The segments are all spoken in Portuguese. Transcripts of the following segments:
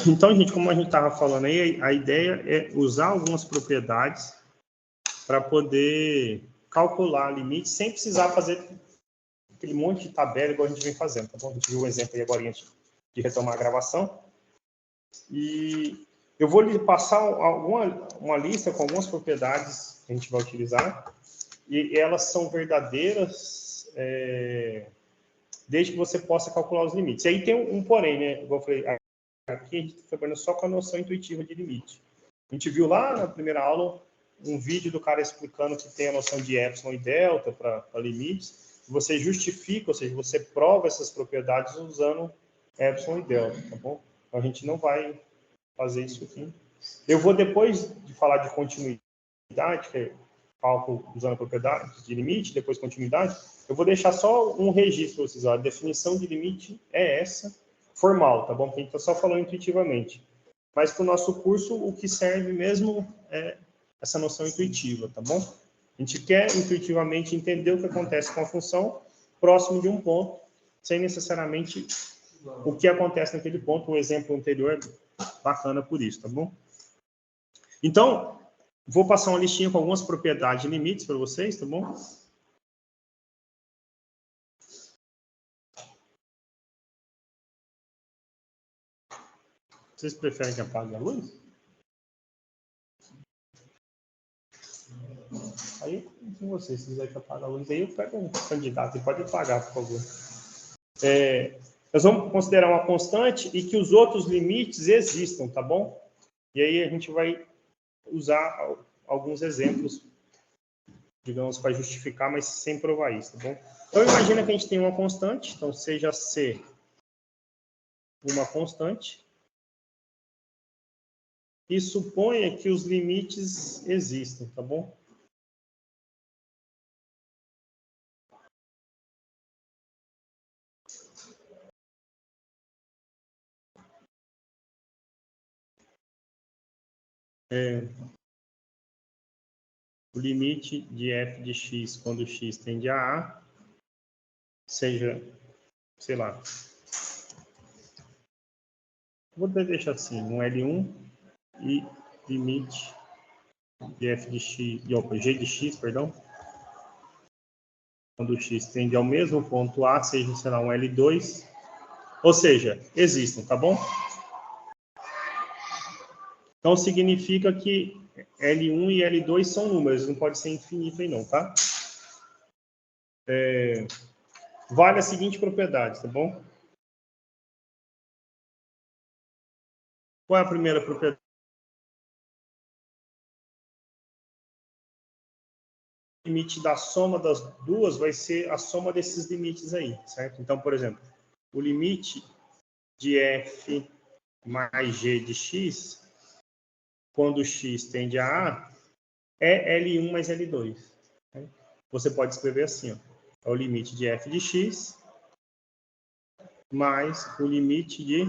Então, gente, como a gente estava falando aí, a ideia é usar algumas propriedades para poder calcular limite sem precisar fazer aquele monte de tabela igual a gente vem fazendo, tá bom? A gente viu um exemplo aí agora de retomar a gravação. E eu vou lhe passar uma lista com algumas propriedades que a gente vai utilizar. E elas são verdadeiras desde que você possa calcular os limites. E aí tem um porém, né? Igual eu falei, aqui a gente está trabalhando só com a noção intuitiva de limite. A gente viu lá na primeira aula um vídeo do cara explicando que tem a noção de epsilon e delta para limites. Você justifica, ou seja, você prova essas propriedades usando epsilon e delta, tá bom? Então a gente não vai fazer isso aqui. Eu vou, depois de falar de continuidade, que é cálculo usando propriedades de limite, depois continuidade, eu vou deixar só um registro para vocês. A definição de limite é essa, formal, tá bom? Porque a gente está só falando intuitivamente. Mas para o nosso curso, o que serve mesmo é essa noção intuitiva, tá bom? A gente quer intuitivamente entender o que acontece com a função próximo de um ponto, sem necessariamente o que acontece naquele ponto. O exemplo anterior é bacana por isso, tá bom? Então, vou passar uma listinha com algumas propriedades e limites para vocês, tá bom? Vocês preferem que apague a luz? Aí, com vocês, se quiser que apague a luz, aí eu pego um candidato e pode apagar, por favor. Nós vamos considerar uma constante e que os outros limites existam, tá bom? E aí a gente vai usar alguns exemplos, digamos, para justificar, mas sem provar isso, tá bom? Então, imagina que a gente tem uma constante, então seja C uma constante, e suponha que os limites existem, tá bom? O limite de f de x quando x tende a A seja, sei lá, vou deixar assim, um L1 e limite de f de x, g de x, perdão, quando x tende ao mesmo ponto A, seja, sei lá, um L2, ou seja, existem, tá bom? Então, significa que L1 e L2 são números, não pode ser infinito aí não, tá? Vale a seguinte propriedade, tá bom? Qual é a primeira propriedade? O limite da soma das duas vai ser a soma desses limites aí, certo? Então, por exemplo, o limite de f mais g de x, quando x tende a A, é L1 mais L2. Né? Você pode escrever assim, ó, é o limite de f de x mais o limite de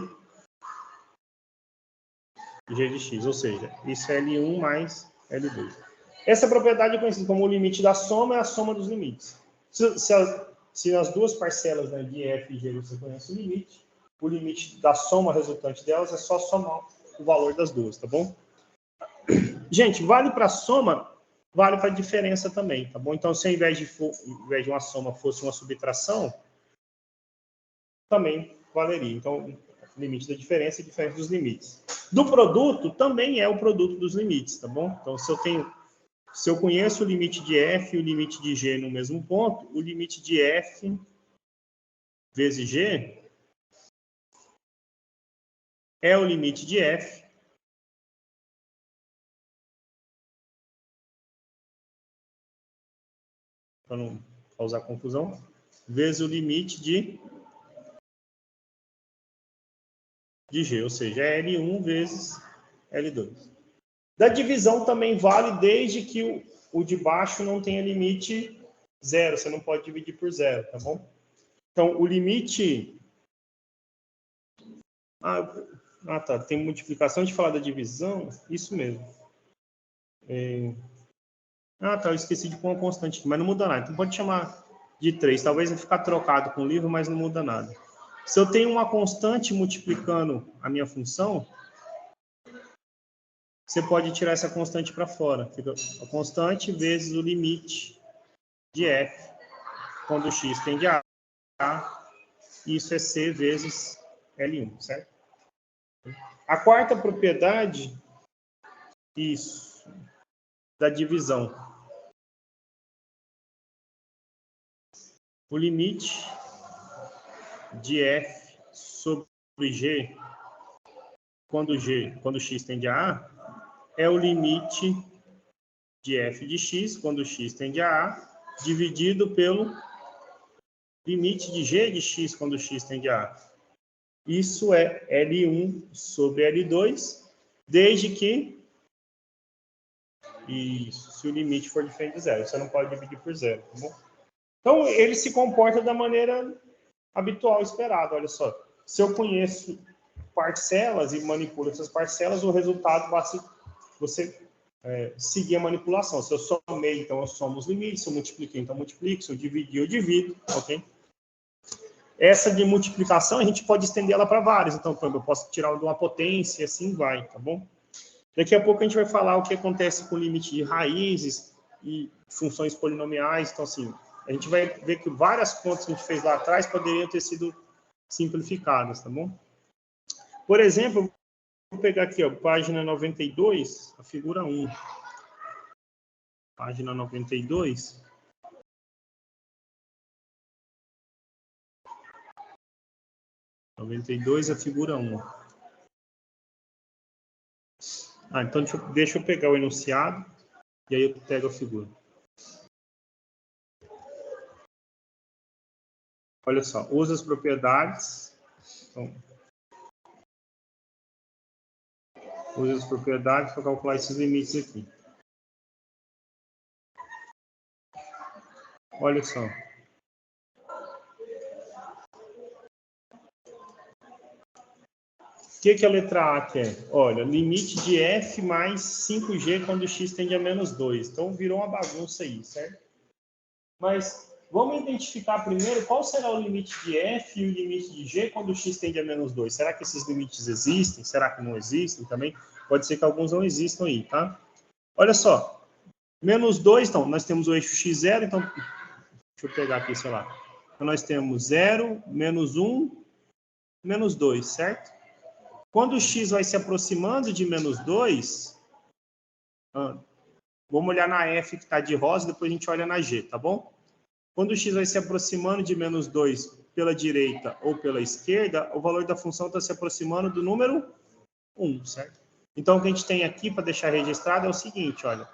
g de x, ou seja, isso é L1 mais L2. Essa propriedade é conhecida como o limite da soma, é a soma dos limites. Se as duas parcelas, né, de f e g você conhece o limite da soma resultante delas é só somar o valor das duas, tá bom? Gente, vale para soma, vale para diferença também, tá bom? Então, se ao invés de uma soma fosse uma subtração, também valeria. Então, limite da diferença e diferença dos limites. Do produto, também é o produto dos limites, tá bom? Então, se eu conheço o limite de f e o limite de g no mesmo ponto, o limite de f vezes g é o limite de f para não causar confusão, vezes o limite de g, ou seja, é L1 vezes L2. Da divisão também vale desde que o de baixo não tenha limite zero, você não pode dividir por zero, tá bom? Então, o limite... tá, tem multiplicação de falar da divisão, isso mesmo. Tá, eu esqueci de pôr uma constante aqui, mas não muda nada. Então, pode chamar de 3. Talvez vai ficar trocado com o livro, mas não muda nada. Se eu tenho uma constante multiplicando a minha função, você pode tirar essa constante para fora. Fica a constante vezes o limite de f, quando x tende a A, isso é C vezes L1, certo? A quarta propriedade, isso, da divisão. O limite de f sobre g, quando x tende a A, é o limite de f de x, quando x tende a A, dividido pelo limite de g de x, quando x tende a A. Isso é L1 sobre L2, desde que isso, se o limite for diferente de zero. Você não pode dividir por zero, tá bom? Então, ele se comporta da maneira habitual, esperada. Olha só, se eu conheço parcelas e manipulo essas parcelas, o resultado basta você seguir a manipulação. Se eu somei, então eu somo os limites. Se eu multipliquei, então eu multiplico. Se eu dividi, eu divido, ok? Essa de multiplicação, a gente pode estender ela para várias. Então, por exemplo, eu posso tirar de uma potência e assim vai, tá bom? Daqui a pouco a gente vai falar o que acontece com o limite de raízes e funções polinomiais. Então, assim, a gente vai ver que várias contas que a gente fez lá atrás poderiam ter sido simplificadas, tá bom? Por exemplo, vou pegar aqui, ó, página 92, a figura 1. Página 92. A figura 1. Então deixa eu pegar o enunciado e aí eu pego a figura. Olha só, usa as propriedades. Então, usa as propriedades para calcular esses limites aqui. Olha só. O que a letra A quer? Olha, limite de f mais 5g quando x tende a menos 2. Então, virou uma bagunça aí, certo? Mas vamos identificar primeiro qual será o limite de f e o limite de g quando x tende a menos 2. Será que esses limites existem? Será que não existem também? Pode ser que alguns não existam aí, tá? Olha só. Menos 2, então, nós temos o eixo x0, então, deixa eu pegar aqui, sei lá. Então, nós temos 0, menos 1, menos 2, certo? Quando o x vai se aproximando de menos 2, vamos olhar na f que está de rosa, depois a gente olha na g, tá bom? Quando o x vai se aproximando de menos 2 pela direita ou pela esquerda, o valor da função está se aproximando do número 1, certo? Então, o que a gente tem aqui para deixar registrado é o seguinte, olha.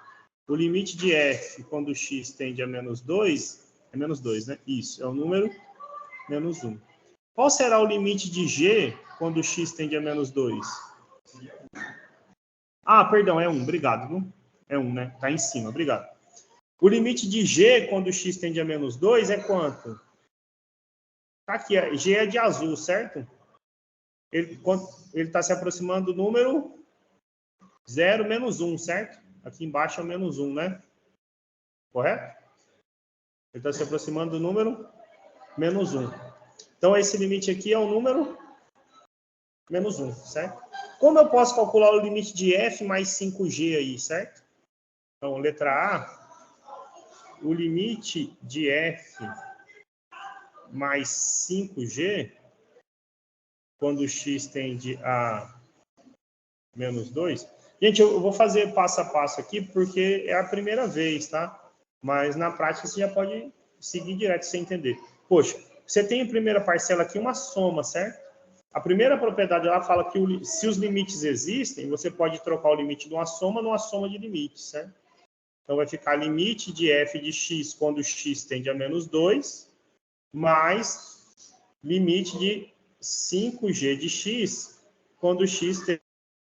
O limite de f quando x tende a menos 2, é menos 2, né? Isso, é o número menos 1. Qual será o limite de g quando x tende a menos 2? Perdão, é 1, obrigado. Viu? É 1, né? Tá em cima, obrigado. O limite de g quando x tende a menos 2 é quanto? Tá aqui, g é de azul, certo? Ele está se aproximando do número 0 menos 1, certo? Aqui embaixo é o menos 1, né? Correto? Ele está se aproximando do número menos 1. Então, esse limite aqui é o número menos 1, certo? Como eu posso calcular o limite de f mais 5g aí, certo? Então, letra A, o limite de f mais 5g, quando x tende a menos 2. Gente, eu vou fazer passo a passo aqui, porque é a primeira vez, tá? Mas na prática você já pode seguir direto sem entender. Poxa, você tem a primeira parcela aqui uma soma, certo? A primeira propriedade ela fala que se os limites existem, você pode trocar o limite de uma soma numa soma de limites, certo? Então vai ficar limite de f de x quando x tende a menos 2, mais limite de 5g de x quando x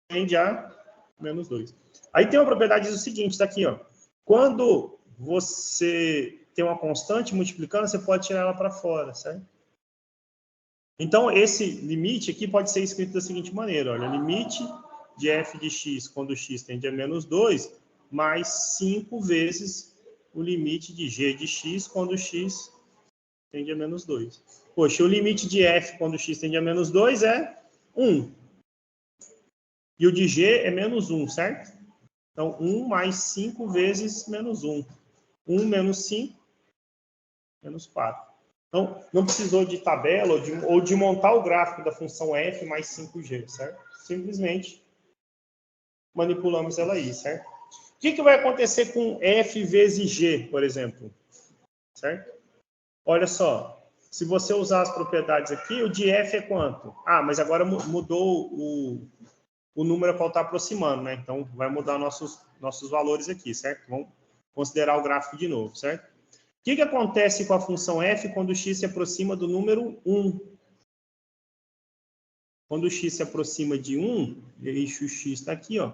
tende a menos 2. Aí tem uma propriedade do seguinte, tá aqui, ó. Quando você tem uma constante multiplicando, você pode tirar ela para fora, certo? Então, esse limite aqui pode ser escrito da seguinte maneira, olha, limite de f de x quando x tende a menos 2, mais 5 vezes o limite de g de x quando x tende a menos 2. Poxa, o limite de f quando x tende a menos 2 é 1. E o de g é menos 1, certo? Então, 1 mais 5 vezes menos 1. 1 menos 5, menos 4. Então, não precisou de tabela ou de montar o gráfico da função f mais 5g, certo? Simplesmente manipulamos ela aí, certo? O que vai acontecer com f vezes g, por exemplo? Certo? Olha só, se você usar as propriedades aqui, o de f é quanto? Ah, mas agora mudou o número a qual está aproximando, né? Então, vai mudar nossos valores aqui, certo? Vamos considerar o gráfico de novo, certo? O que acontece com a função f quando x se aproxima do número 1? Quando o x se aproxima de 1, e eixo x está aqui, ó,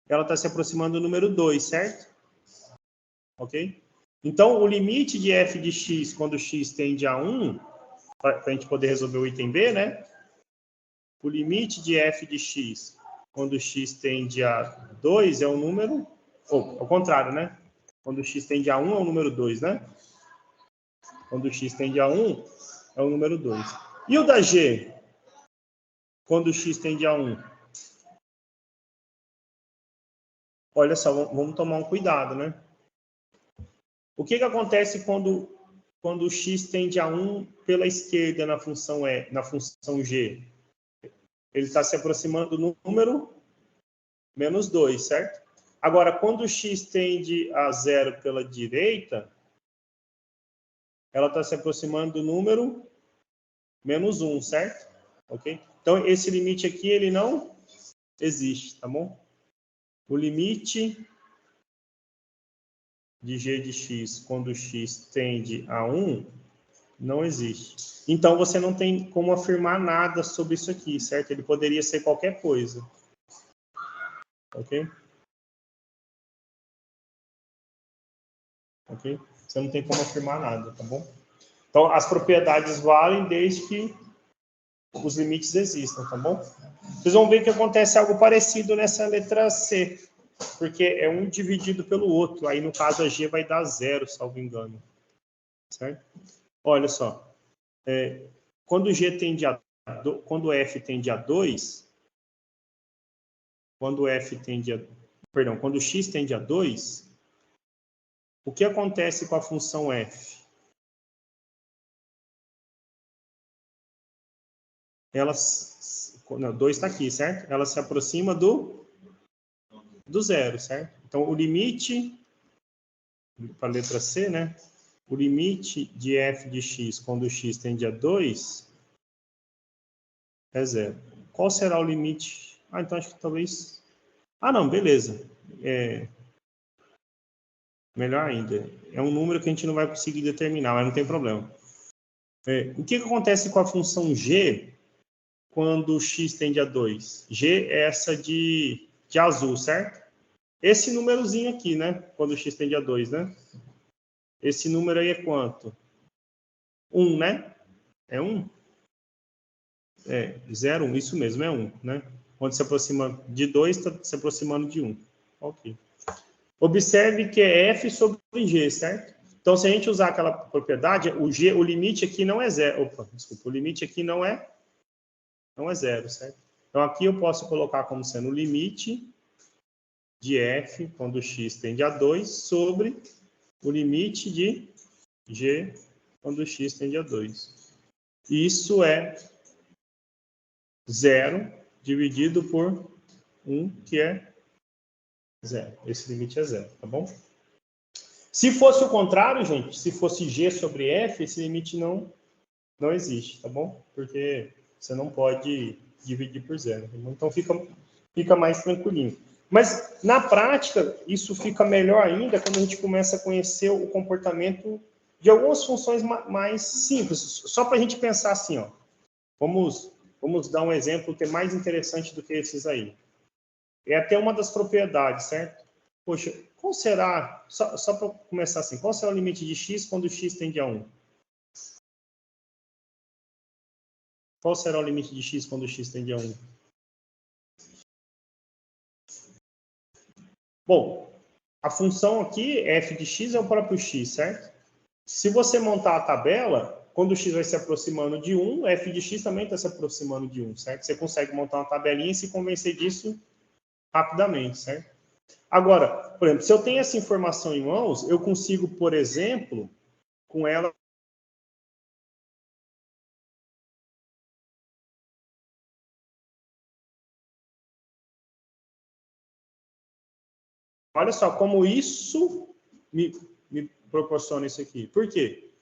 ela está se aproximando do número 2, certo? Ok? Então, o limite de f de x quando x tende a 1, para a gente poder resolver o item B, né? O limite de f de x quando x tende a 2 é o número... Ou, ao contrário, né? Quando x tende a 1 é o número 2, né? Quando x tende a 1 é o número 2. E o da g? Quando x tende a 1? Olha só, vamos tomar um cuidado, né? O que acontece quando o x tende a 1 pela esquerda na função g? Ele está se aproximando do número menos 2, certo? Agora, quando o x tende a 0 pela direita, ela está se aproximando do número menos 1, certo? Ok? Então, esse limite aqui, ele não existe, tá bom? O limite de g de x quando x tende a 1 não existe. Então, você não tem como afirmar nada sobre isso aqui, certo? Ele poderia ser qualquer coisa. Ok? Ok? Você não tem como afirmar nada, tá bom? Então, as propriedades valem desde que os limites existam, tá bom? Vocês vão ver que acontece algo parecido nessa letra C, porque é um dividido pelo outro. Aí, no caso, a G vai dar 0, salvo engano. Certo? Olha só. Quando G tende a... Quando F tende a 2... Quando F tende a... Perdão, quando X tende a 2... O que acontece com a função F? Ela... Não, 2 está aqui, certo? Ela se aproxima do 0, certo? Então, o limite... Para a letra C, né? O limite de f de x quando x tende a 2 é 0. Qual será o limite? Ah, então acho que talvez... Ah, não, beleza. Melhor ainda. É um número que a gente não vai conseguir determinar, mas não tem problema. O que acontece com a função g quando x tende a 2? G é essa de azul, certo? Esse númerozinho aqui, né? Quando x tende a 2, né? Esse número aí é quanto? 1, né? É 1? 0, 1, isso mesmo, é 1, né? Quando se aproxima de 2, está se aproximando de 1. Ok. Observe que é f sobre g, certo? Então, se a gente usar aquela propriedade, o limite aqui não é 0. Opa, desculpa, o limite aqui não é 0, certo? Então, aqui eu posso colocar como sendo o limite de f, quando x tende a 2, sobre o limite de g, quando x tende a 2. Isso é 0 dividido por 1, que é 0. Esse limite é 0, tá bom? Se fosse o contrário, gente, se fosse g sobre f, esse limite não existe, tá bom? Porque você não pode dividir por 0. Tá, então fica mais tranquilinho. Mas na prática, isso fica melhor ainda quando a gente começa a conhecer o comportamento de algumas funções mais simples. Só para a gente pensar assim, ó. Vamos dar um exemplo que é mais interessante do que esses aí. É até uma das propriedades, certo? Poxa, qual será, só para começar assim, qual será o limite de x quando x tende a 1? Qual será o limite de x quando x tende a 1? Bom, a função aqui, f de x, é o próprio x, certo? Se você montar a tabela, quando o x vai se aproximando de 1, f de x também está se aproximando de 1, certo? Você consegue montar uma tabelinha e se convencer disso rapidamente, certo? Agora, por exemplo, se eu tenho essa informação em mãos, eu consigo, por exemplo, com ela... Olha só como isso me proporciona isso aqui. Por quê?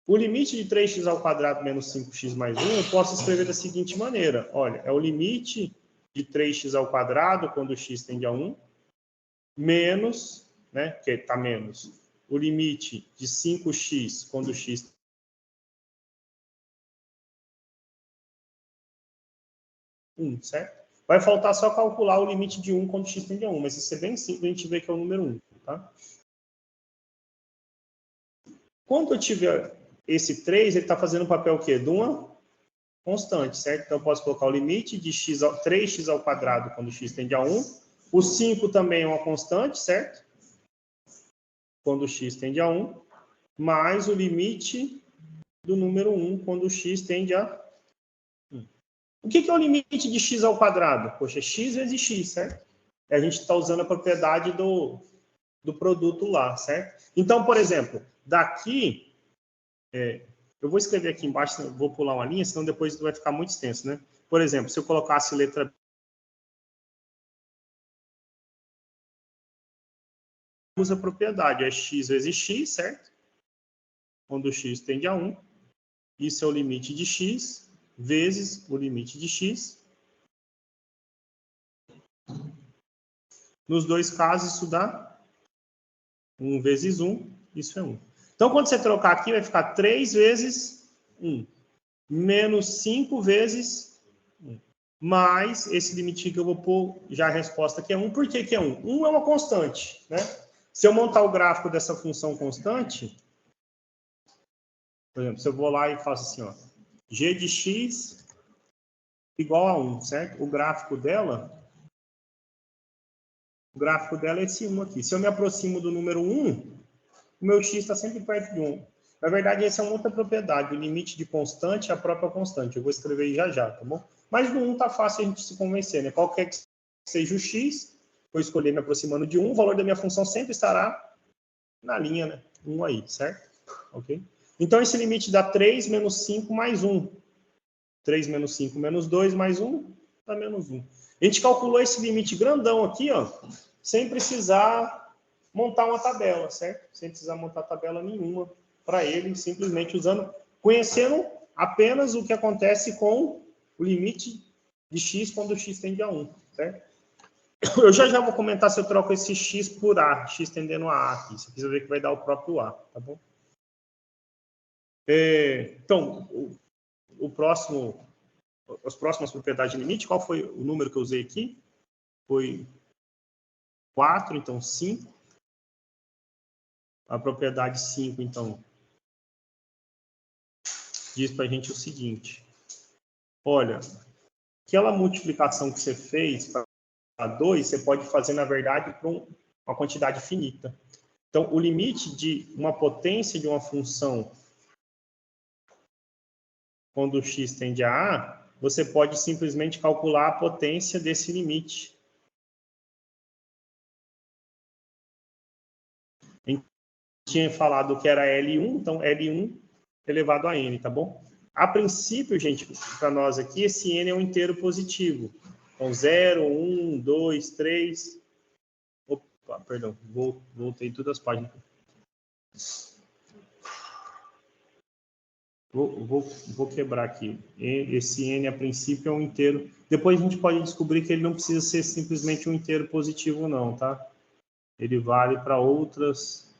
O limite de 3x ao quadrado menos 5x mais 1, eu posso escrever da seguinte maneira. Olha, é o limite de 3x ao quadrado quando x tende a 1, menos, né, que está menos, o limite de 5x quando x... certo? Vai faltar só calcular o limite de 1 quando x tende a 1, mas isso é bem simples, a gente vê que é o número 1, tá? Quando eu tiver esse 3, ele está fazendo o papel o quê? De uma constante, certo? Então, eu posso colocar o limite de 3x ao quadrado quando x tende a 1. O 5 também é uma constante, certo? Quando x tende a 1. Mais o limite do número 1 quando x tende a 1. O que é o limite de x ao quadrado? Poxa, x vezes x, certo? A gente está usando a propriedade do produto lá, certo? Então, por exemplo, daqui... eu vou escrever aqui embaixo, vou pular uma linha, senão depois vai ficar muito extenso, né? Por exemplo, se eu colocasse letra... usa a propriedade, é x vezes x, certo? Quando x tende a 1. Isso é o limite de x vezes o limite de x. Nos dois casos, isso dá 1 vezes 1, isso é 1. Então, quando você trocar aqui, vai ficar 3 vezes 1, menos 5 vezes 1. Mais esse limite que eu vou pôr, já a resposta que é 1. Por que que é 1? 1 é uma constante, né? Se eu montar o gráfico dessa função constante, por exemplo, se eu vou lá e faço assim, ó, g de x igual a 1, certo? O gráfico dela é esse 1 aqui. Se eu me aproximo do número 1, o meu x está sempre perto de 1. Na verdade, essa é uma outra propriedade. O limite de constante é a própria constante. Eu vou escrever aí já, tá bom? Mas no 1 tá fácil a gente se convencer, né? Qualquer que seja o x, vou escolher me aproximando de 1, o valor da minha função sempre estará na linha, né? 1 aí, certo? Ok? Então, esse limite dá 3 menos 5 mais 1. 3 menos 5 menos 2 mais 1 dá menos 1. A gente calculou esse limite grandão aqui, ó, sem precisar montar uma tabela, certo? Sem precisar montar tabela nenhuma para ele, simplesmente conhecendo apenas o que acontece com o limite de x quando o x tende a 1, certo? Eu já vou comentar se eu troco esse x por a, x tendendo a a aqui. Você precisa ver que vai dar o próprio a, tá bom? Então, as próximas propriedades de limite, qual foi o número que eu usei aqui? Foi 4, então 5. A propriedade 5, então, diz para a gente o seguinte. Olha, aquela multiplicação que você fez para 2, você pode fazer, na verdade, para uma quantidade finita. Então, o limite de uma potência de uma função quando x tende a a, você pode simplesmente calcular a potência desse limite. A gente tinha falado que era L1, então L1 elevado a n, tá bom? A princípio, gente, para nós aqui, esse n é um inteiro positivo. Então, 0, 1, 2, 3... Opa, perdão, voltei todas as páginas. Vou quebrar aqui. Esse n, a princípio, é um inteiro. Depois a gente pode descobrir que ele não precisa ser simplesmente um inteiro positivo, não, tá? Ele vale para outras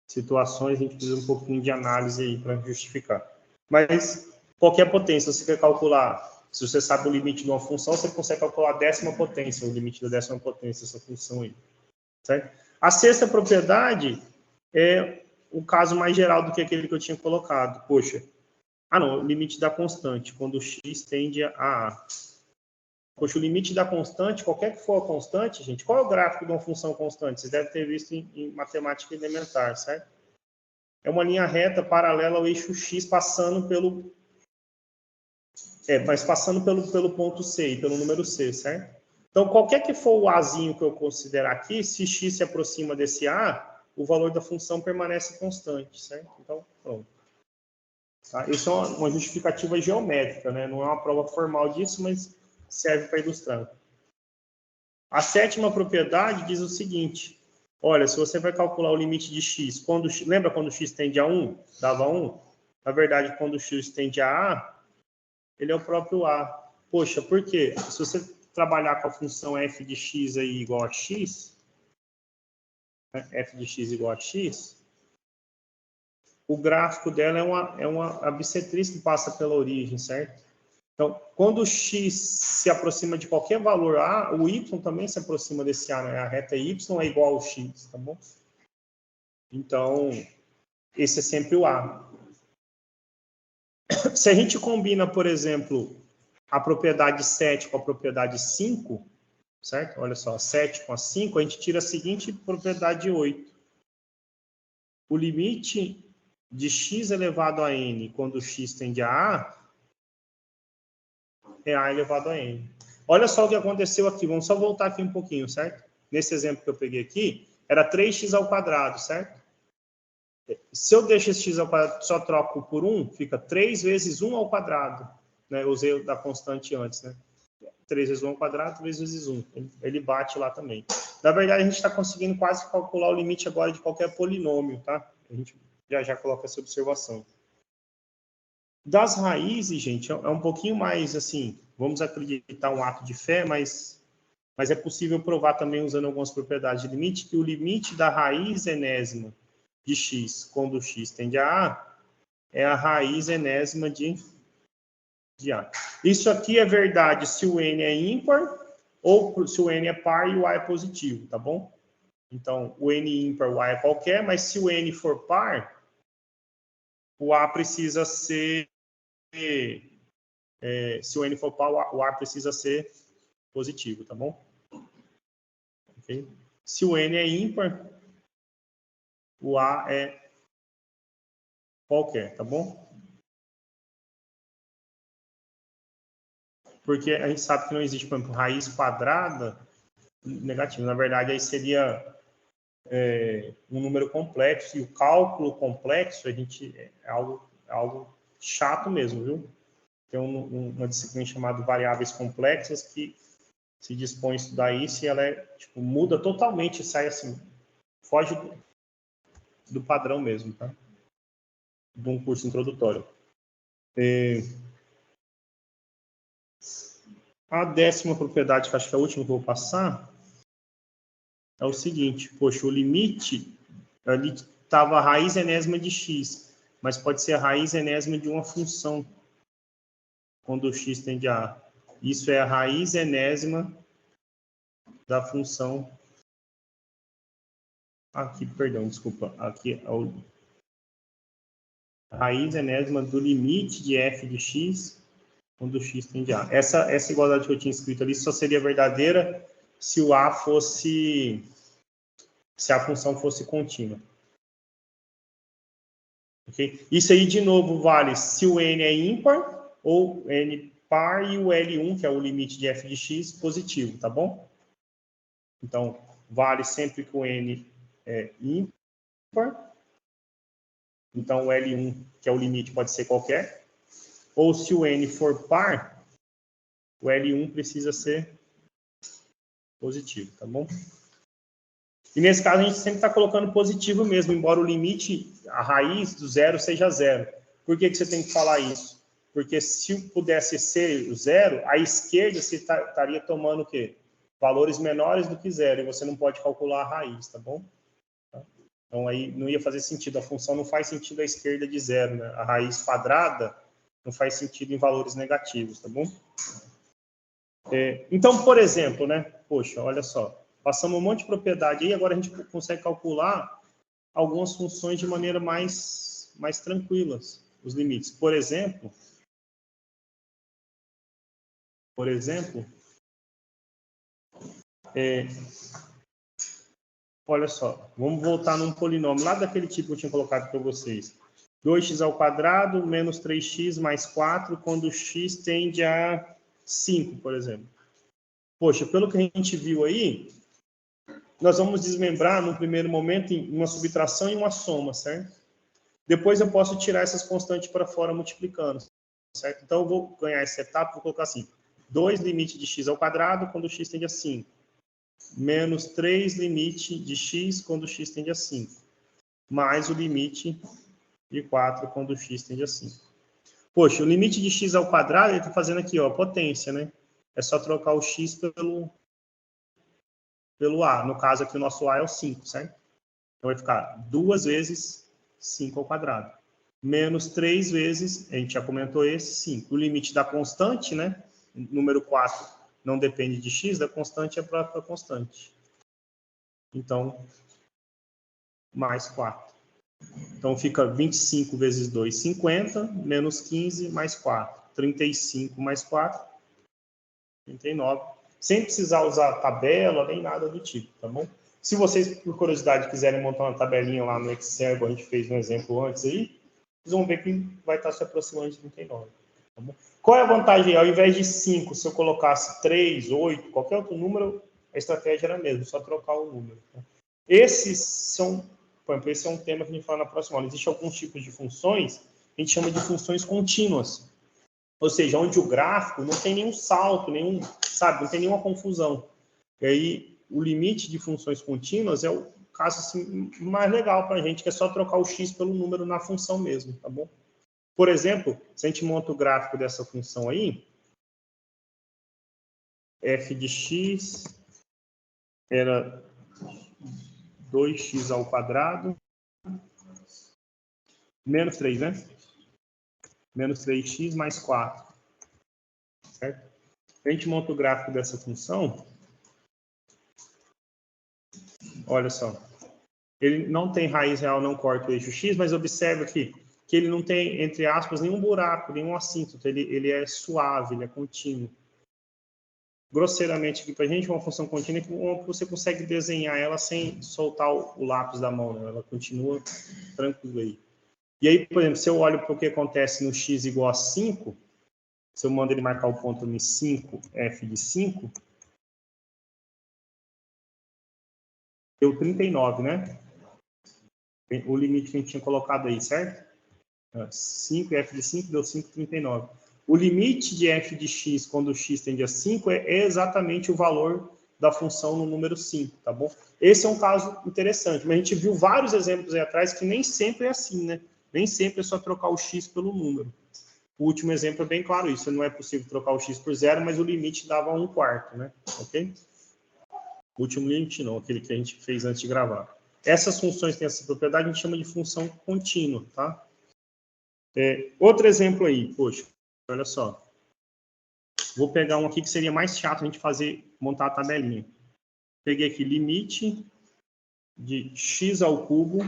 situações, a gente precisa um pouquinho de análise aí para justificar. Mas qualquer potência, você quer calcular, se você sabe o limite de uma função, você consegue calcular a décima potência, o limite da décima potência dessa função aí. Certo? A sexta propriedade é o caso mais geral do que aquele que eu tinha colocado. Poxa, não, o limite da constante, quando x tende a a. Poxa, o limite da constante, qualquer que for a constante, gente, qual é o gráfico de uma função constante? Vocês devem ter visto em matemática elementar, certo? é uma linha reta paralela ao eixo X, passando pelo pelo ponto C, pelo número C, certo? Então, qualquer que for o Azinho que eu considerar aqui, se X se aproxima desse A, o valor da função permanece constante, certo? Então, pronto. Tá? Isso é uma justificativa geométrica, né? Não é uma prova formal disso, mas serve para ilustrar. A sétima propriedade diz o seguinte: olha, se você vai calcular o limite de x, lembra quando x tende a 1, dava 1? Na verdade, quando x tende a A, ele é o próprio A. Poxa, por quê? Se você trabalhar com a função f de x aí igual a x, né, f de x igual a x, o gráfico dela é uma bissetriz que passa pela origem, certo? Então, quando o x se aproxima de qualquer valor A, o y também se aproxima desse A, né? A reta y é igual ao x, tá bom? Então, esse é sempre o A. Se a gente combina, por exemplo, a propriedade 7 com a propriedade 5, certo? Olha só, 7 com a 5, a gente tira a seguinte propriedade 8. O limite de x elevado a n quando x tende a A é A elevado a n. Olha só o que aconteceu aqui. Vamos só voltar aqui um pouquinho, certo? Nesse exemplo que eu peguei aqui, era 3x ao quadrado, certo? Se eu deixo esse x ao quadrado, só troco por 1, fica 3 vezes 1 ao quadrado. Né? Eu usei da constante antes, né? 3 vezes 1 ao quadrado, 3 vezes 1. Ele bate lá também. Na verdade, a gente está conseguindo quase calcular o limite agora de qualquer polinômio, tá? A gente já coloca essa observação. Das raízes, gente, é um pouquinho mais, assim, vamos acreditar um ato de fé, mas é possível provar também, usando algumas propriedades de limite, que o limite da raiz enésima de x, quando x tende a A, é a raiz enésima de A. Isso aqui é verdade se o n é ímpar, ou se o n é par e o A é positivo, tá bom? Então, o n ímpar, o A é qualquer, mas se o n for par, o A precisa ser... se o n for par, o A precisa ser positivo, tá bom? Okay? Se o n é ímpar, o A é qualquer, tá bom? Porque a gente sabe que não existe, por exemplo, raiz quadrada negativa. Na verdade, aí seria um número complexo, e o cálculo complexo é algo chato mesmo, viu? Tem uma disciplina chamada variáveis complexas que se dispõe a estudar isso, e ela muda totalmente, sai assim, foge do padrão mesmo, tá? De um curso introdutório. A 10ª propriedade, que acho que é a última que eu vou passar, é o seguinte: poxa, o limite, ali estava a raiz enésima de x, mas pode ser a raiz enésima de uma função, quando o x tende a A. Isso é a raiz enésima da função. Aqui, perdão, desculpa. Aqui é a raiz enésima do limite de f de x, quando o x tende a A. Essa igualdade que eu tinha escrito ali só seria verdadeira se o A fosse... se a função fosse contínua. Okay? Isso aí, de novo, vale se o n é ímpar ou n par e o L1, que é o limite de f de x, positivo, tá bom? Então, vale sempre que o n é ímpar. Então, o L1, que é o limite, pode ser qualquer. Ou se o n for par, o L1 precisa ser positivo, tá bom? E nesse caso, a gente sempre está colocando positivo mesmo, embora o limite, a raiz do zero seja zero. Por que você tem que falar isso? Porque se pudesse ser o zero, à esquerda você estaria tomando o quê? Valores menores do que zero, e você não pode calcular a raiz, tá bom? Então aí não ia fazer sentido, a função não faz sentido à esquerda de zero, né? A raiz quadrada não faz sentido em valores negativos, tá bom? Então, por exemplo, né? Poxa, olha só. Passamos um monte de propriedade aí, agora a gente consegue calcular algumas funções de maneira mais tranquilas, os limites. Por exemplo, Olha só, vamos voltar num polinômio lá daquele tipo que eu tinha colocado para vocês. 2x² menos 3x mais 4 quando x tende a 5, por exemplo. Poxa, pelo que a gente viu aí, nós vamos desmembrar no primeiro momento em uma subtração e uma soma, certo? Depois eu posso tirar essas constantes para fora multiplicando, certo? Então eu vou ganhar essa etapa, vou colocar assim, 2 limite de x² quando x tende a 5. Menos 3 limite de x quando x tende a 5. Mais o limite de 4 quando x tende a 5. Poxa, o limite de x ao quadrado, ele está fazendo aqui, ó, potência, né? É só trocar o x pelo a. No caso aqui, o nosso a é o 5, certo? Então vai ficar 2 vezes 5 ao quadrado. Menos 3 vezes, a gente já comentou esse, 5. O limite da constante, né? Número 4 não depende de x, da constante é a própria constante. Então, mais 4. Então, fica 25 vezes 2, 50, menos 15, mais 4. 35 mais 4, 39. Sem precisar usar tabela, nem nada do tipo, tá bom? Se vocês, por curiosidade, quiserem montar uma tabelinha lá no Excel, igual a gente fez no exemplo antes aí, vocês vão ver que vai estar se aproximando de 39. Tá bom? Qual é a vantagem? Ao invés de 5, se eu colocasse 3, 8, qualquer outro número, a estratégia era a mesma, só trocar o número. Tá? Esses são, por exemplo, esse é um tema que a gente fala na próxima aula. Existem alguns tipos de funções que a gente chama de funções contínuas. Ou seja, onde o gráfico não tem nenhum salto, nenhum, sabe, não tem nenhuma confusão. E aí, o limite de funções contínuas é o caso assim, mais legal para a gente, que é só trocar o x pelo número na função mesmo, tá bom? Por exemplo, se a gente monta o gráfico dessa função aí, f de x era 2x² menos 3, né? Menos 3x mais 4. Certo? A gente monta o gráfico dessa função. Olha só. Ele não tem raiz real, não corta o eixo x, mas observa aqui que ele não tem, entre aspas, nenhum buraco, nenhum assíntota. Ele é suave, ele é contínuo. Grosseiramente aqui para a gente, uma função contínua é que você consegue desenhar ela sem soltar o lápis da mão, né? Ela continua tranquila aí. E aí, por exemplo, se eu olho para o que acontece no x igual a 5, se eu mando ele marcar o ponto em 5, f de 5, deu 39, né? O limite que a gente tinha colocado aí, certo? 5, f de 5 deu 5,39. O limite de f de x quando o x tende a 5 é exatamente o valor da função no número 5, tá bom? Esse é um caso interessante, mas a gente viu vários exemplos aí atrás que nem sempre é assim, né? Nem sempre é só trocar o x pelo número. O último exemplo é bem claro isso, não é possível trocar o x por 0, mas o limite dava 1/4, né? Ok? O último limite não, aquele que a gente fez antes de gravar. Essas funções têm essa propriedade, a gente chama de função contínua, tá? Outro exemplo aí, poxa, olha só. Vou pegar um aqui que seria mais chato a gente montar a tabelinha. Peguei aqui limite de x ao cubo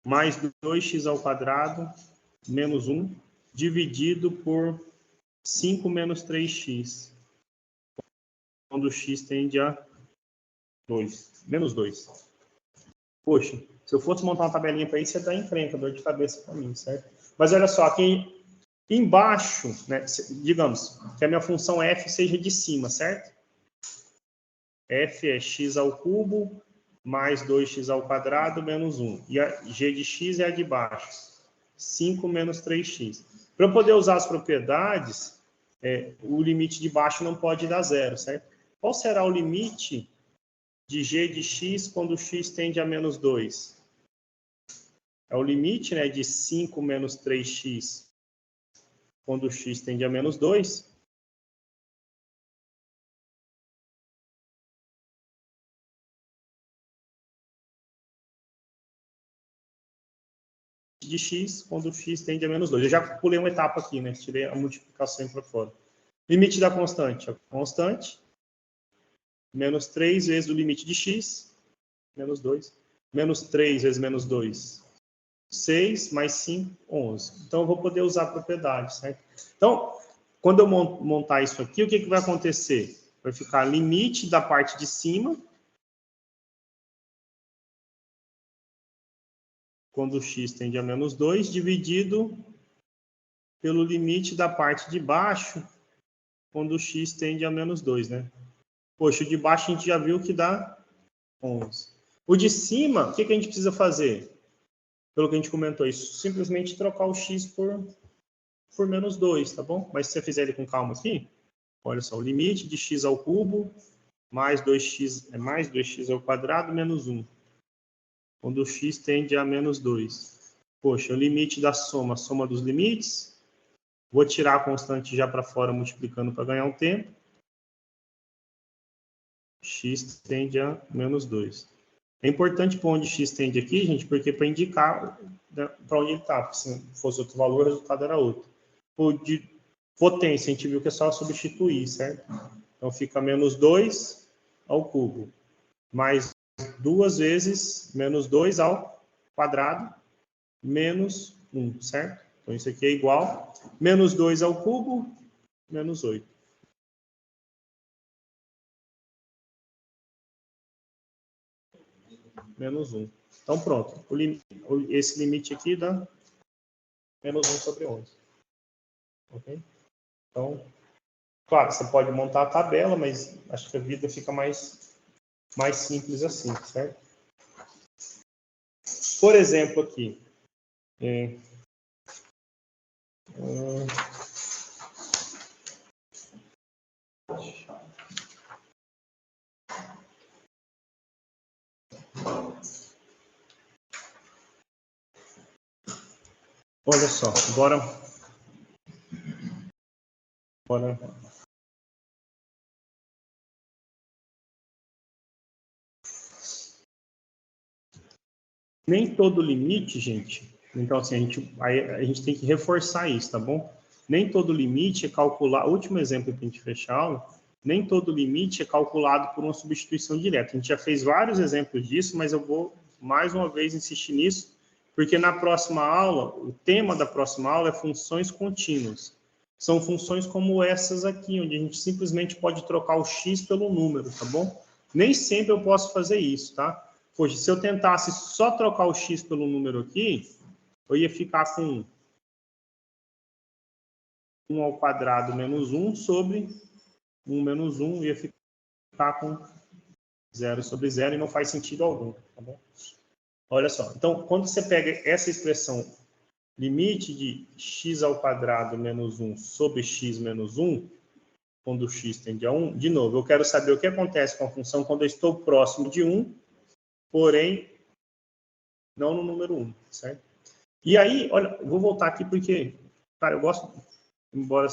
mais 2x² menos 1 dividido por 5 menos 3x. Quando x tende a 2, menos 2. Poxa, se eu fosse montar uma tabelinha para isso, ia dar encrenca, dor de cabeça para mim, certo? Mas olha só, aqui embaixo, né, digamos que a minha função f seja de cima, certo? F é x ao cubo mais 2x² menos 1. E a g de x é a de baixo. 5 menos 3x. Para eu poder usar as propriedades, o limite de baixo não pode dar zero, certo? Qual será o limite de g de x quando x tende a menos 2? É o limite, né, de 5 menos 3x quando x tende a menos 2. De x quando x tende a menos 2. Eu já pulei uma etapa aqui, né? Tirei a multiplicação para fora. Limite da constante. A constante, menos 3 vezes o limite de x, menos 2. Menos 3 vezes menos 2, 6, mais 5, 11. Então, eu vou poder usar a propriedade, certo? Então, quando eu montar isso aqui, o que vai acontecer? Vai ficar limite da parte de cima quando x tende a menos 2, dividido pelo limite da parte de baixo, quando x tende a menos 2, né? Poxa, o de baixo a gente já viu que dá 11. O de cima, o que a gente precisa fazer? Pelo que a gente comentou, isso, simplesmente trocar o x por menos 2, tá bom? Mas se você fizer ele com calma aqui, olha só, o limite de x ao cubo mais 2x ao quadrado menos 1. Quando o x tende a menos 2. Poxa, o limite da soma, soma dos limites. Vou tirar a constante já para fora, multiplicando para ganhar um tempo. X tende a menos 2. É importante pôr onde x tende aqui, gente, porque para indicar para onde ele está. Se fosse outro valor, o resultado era outro. O de potência, a gente viu que é só substituir, certo? Então, fica menos 2 ao cubo, mais 2 vezes menos 2 ao quadrado, menos 1, certo? Então, isso aqui é igual. Menos 2 ao cubo, menos 8. Menos 1. Então, pronto. Esse limite aqui dá menos 1 sobre 11. Ok? Então, claro, você pode montar a tabela, mas acho que a vida fica mais simples assim, certo? Por exemplo, aqui. Olha só, bora. Nem todo limite, gente. Então, assim, a gente tem que reforçar isso, tá bom? Nem todo limite é calculado. Último exemplo para a gente fechar a aula. Nem todo limite é calculado por uma substituição direta. A gente já fez vários exemplos disso, mas eu vou mais uma vez insistir nisso, porque na próxima aula, o tema da próxima aula é funções contínuas. São funções como essas aqui, onde a gente simplesmente pode trocar o x pelo número, tá bom? Nem sempre eu posso fazer isso, tá? Poxa, se eu tentasse só trocar o x pelo número aqui, eu ia ficar com 1 ao quadrado menos 1 sobre 1 menos 1, ia ficar com 0 sobre 0 e não faz sentido algum, tá bom? Olha só, então, quando você pega essa expressão limite de x ao quadrado menos 1 sobre x menos 1, quando o x tende a 1, de novo, eu quero saber o que acontece com a função quando eu estou próximo de 1, porém, não no número 1, certo? E aí, olha, eu vou voltar aqui porque, cara, eu gosto, embora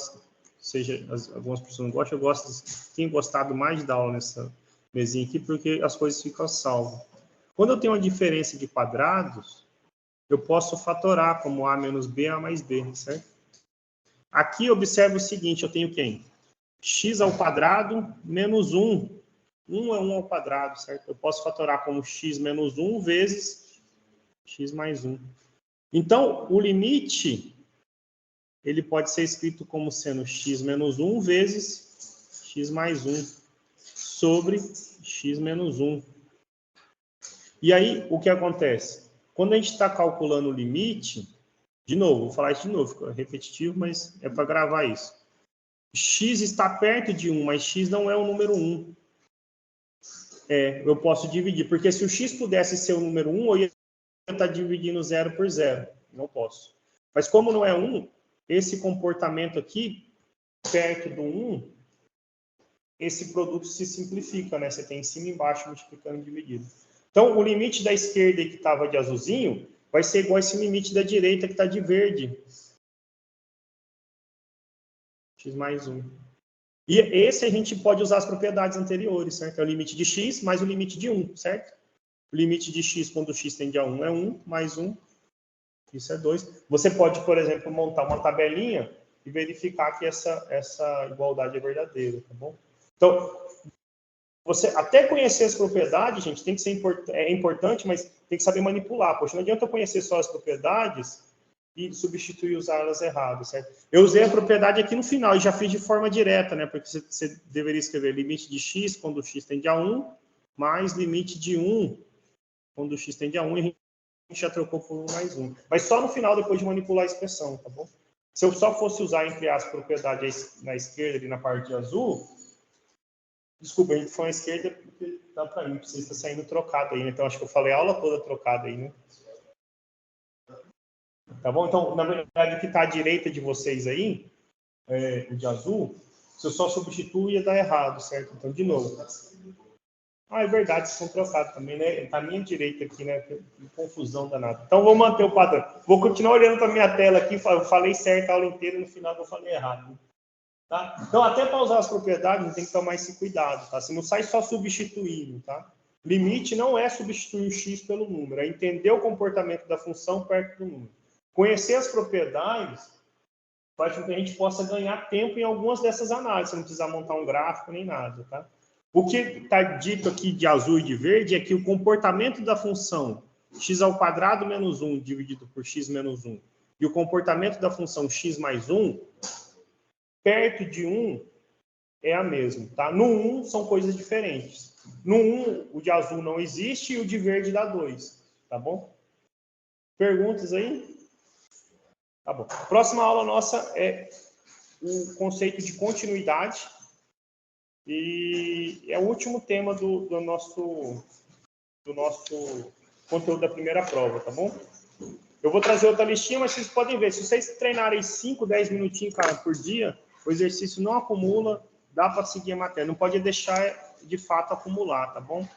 seja, algumas pessoas não gostem, tenho gostado mais de dar aula nessa mesinha aqui porque as coisas ficam salvas. Quando eu tenho uma diferença de quadrados, eu posso fatorar como a menos b, a mais b, certo? Aqui, observe o seguinte, eu tenho quem? X ao quadrado menos 1. 1 é 1 ao quadrado, certo? Eu posso fatorar como x menos 1 vezes x mais 1. Então, o limite, ele pode ser escrito como sendo x menos 1 vezes x mais 1 sobre x menos 1. E aí, o que acontece? Quando a gente está calculando o limite, de novo, vou falar isso de novo, fica repetitivo, mas é para gravar isso. X está perto de 1, mas x não é o número 1. Eu posso dividir, porque se o x pudesse ser o número 1, eu ia estar dividindo 0 por 0. Não posso. Mas como não é 1, esse comportamento aqui, perto do 1, esse produto se simplifica, né? Você tem em cima e embaixo multiplicando e dividindo. Então, o limite da esquerda que estava de azulzinho vai ser igual a esse limite da direita que está de verde. X mais 1. E esse a gente pode usar as propriedades anteriores, certo? É o limite de x mais o limite de 1, certo? O limite de x quando x tende a 1 é 1, mais 1, isso é 2. Você pode, por exemplo, montar uma tabelinha e verificar que essa igualdade é verdadeira, tá bom? Então, você até conhecer as propriedades, gente, tem que ser importante, mas tem que saber manipular. Poxa, não adianta eu conhecer só as propriedades e substituir usá-las erradas, certo? Eu usei a propriedade aqui no final e já fiz de forma direta, né? Porque você deveria escrever limite de x quando x tende a 1, mais limite de 1 quando x tende a 1, e gente já trocou por 1 mais 1. Mas só no final, depois de manipular a expressão, tá bom? Se eu só fosse usar, entre as propriedades na esquerda, ali na parte azul... Desculpa, a gente foi à esquerda porque dá para mim, você está saindo trocado aí, né? Então, acho que eu falei a aula toda trocada aí, né? Tá bom? Então, na verdade, o que está à direita de vocês aí, o de azul, se eu só substituir, ia dar errado, certo? Então, de novo. Ah, é verdade, vocês estão trocados também, né? Está à minha direita aqui, né? Que confusão danada. Então, vou manter o padrão. Vou continuar olhando para a minha tela aqui. Eu falei certo a aula inteira, no final eu falei errado. Tá? Então, até para usar as propriedades, tem que tomar esse cuidado. Tá? Você não sai só substituindo. Tá? Limite não é substituir o x pelo número, é entender o comportamento da função perto do número. Conhecer as propriedades faz com que a gente possa ganhar tempo em algumas dessas análises, não precisar montar um gráfico nem nada. Tá? O que está dito aqui de azul e de verde é que o comportamento da função x² menos 1 dividido por x menos 1 e o comportamento da função x mais 1 perto de 1 é a mesma, tá? No 1 são coisas diferentes. No 1, o de azul não existe e o de verde dá 2, tá bom? Perguntas aí? Tá bom. Próxima aula nossa é o conceito de continuidade e é o último tema do nosso conteúdo da primeira prova, tá bom? Eu vou trazer outra listinha, mas vocês podem ver, se vocês treinarem 5, 10 minutinhos, cara, por dia, o exercício não acumula, dá para seguir a matéria. Não pode deixar, de fato, acumular, tá bom?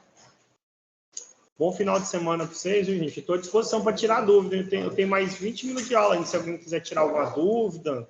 Bom final de semana para vocês, viu, gente? Estou à disposição para tirar dúvida. Eu tenho mais 20 minutos de aula ainda, se alguém quiser tirar alguma dúvida.